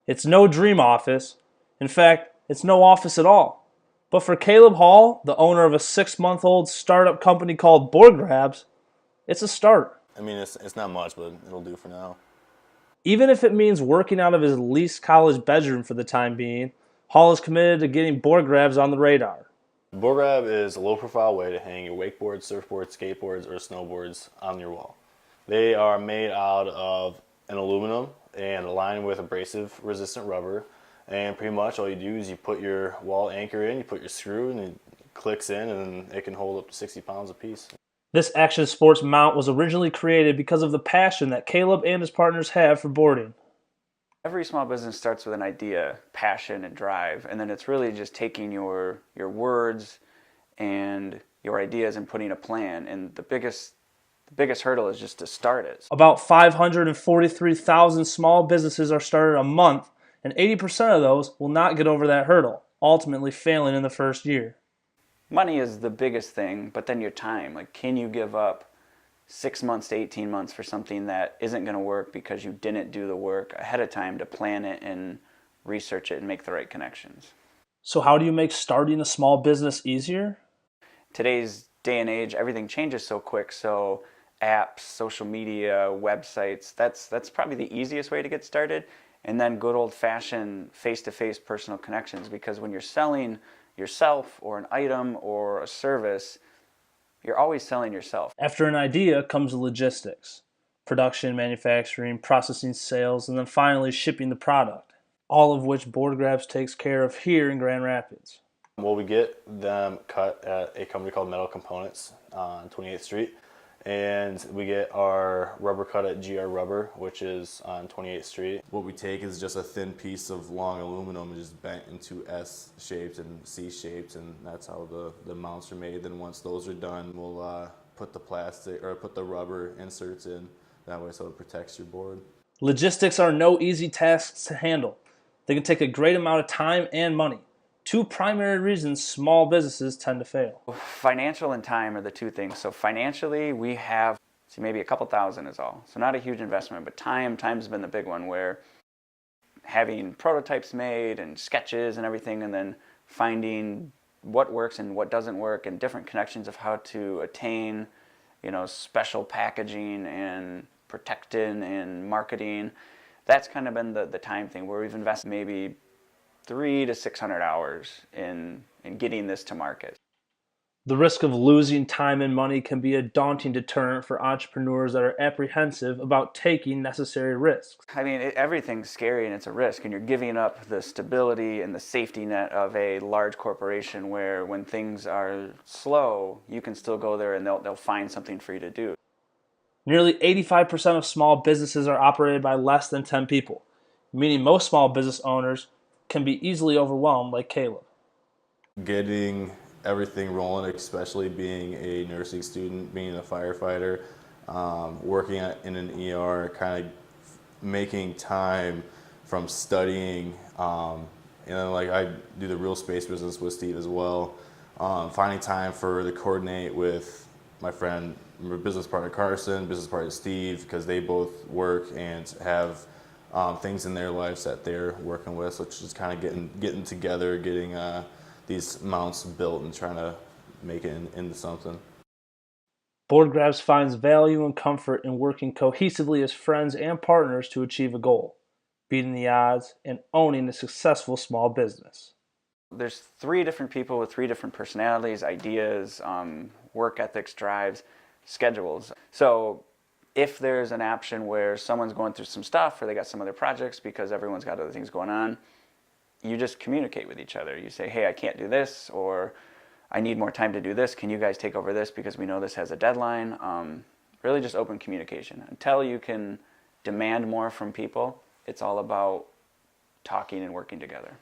It's no dream office. In fact, it's no office at all. But for Caleb Hall, the owner of a 6-month-old startup company called boardgrabs, it's a start. I mean, it's not much, but it'll do for now. Even if it means working out of his leased college bedroom for the time being, Hall is committed to getting boardgrabs on the radar. Board grab is a low-profile way to hang your wakeboards, surfboards, skateboards, or snowboards on your wall. They are made out of an aluminum and aligned with abrasive-resistant rubber. And pretty much all you do is you put your wall anchor in, you put your screw, and it clicks in, and it can hold up to 60 pounds apiece. This action sports mount was originally created because of the passion that Caleb and his partners have for boarding. Every small business starts with an idea, passion, and drive, and then it's really just taking your words and your ideas and putting a plan. And the biggest hurdle is just to start it. About 543,000 small businesses are started a month, and 80% of those will not get over that hurdle, ultimately failing in the first year. Money is the biggest thing, but then your time. Like, can you give up 6 months to 18 months for something that isn't going to work because you didn't do the work ahead of time to plan it and research it and make the right connections? So how do you make starting a small business easier? Today's day and age, everything changes so quick, so apps, social media, websites, that's probably the easiest way to get started. And then good old-fashioned face-to-face personal connections, because when you're selling yourself or an item or a service, you're always selling yourself. After an idea comes logistics, production, manufacturing, processing, sales, and then finally shipping the product, all of which boardgrabs takes care of here in Grand Rapids. Well, we get them cut at a company called Metal Components on 28th Street. And we get our rubber cut at GR Rubber, which is on 28th Street. What we take is just a thin piece of long aluminum and just bent into S shapes and C shapes, and that's how the mounts are made. Then once those are done, we'll put the plastic or put the rubber inserts in that way so it protects your board. Logistics are no easy tasks to handle. They can take a great amount of time and money. Two primary reasons small businesses tend to fail. Financial and time are the two things. So financially, we have maybe a couple thousand is all. So not a huge investment, but time's been the big one, where having prototypes made and sketches and everything, and then finding what works and what doesn't work and different connections of how to attain, special packaging and protecting and marketing. That's kind of been the time thing, where we've invested maybe 300 to 600 hours in getting this to market. The risk of losing time and money can be a daunting deterrent for entrepreneurs that are apprehensive about taking necessary risks. I mean, everything's scary and it's a risk, and you're giving up the stability and the safety net of a large corporation where when things are slow, you can still go there and they'll find something for you to do. Nearly 85% of small businesses are operated by less than 10 people, meaning most small business owners can be easily overwhelmed like Caleb. Getting everything rolling, especially being a nursing student, being a firefighter, working in an ER, kind of making time from studying, like I do the real space business with Steve as well, finding time to coordinate with my friend, my business partner Carson, business partner Steve, because they both work and have things in their lives that they're working with. So it's just kind of getting together, getting these mounts built and trying to make it into something. boardgrabs finds value and comfort in working cohesively as friends and partners to achieve a goal, beating the odds, and owning a successful small business. There's 3 different people with 3 different personalities, ideas, work ethics, drives, schedules. So if there's an option where someone's going through some stuff or they got some other projects because everyone's got other things going on, you just communicate with each other. You say, hey, I can't do this, or I need more time to do this. Can you guys take over this because we know this has a deadline? Really just open communication. Until you can demand more from people, it's all about talking and working together.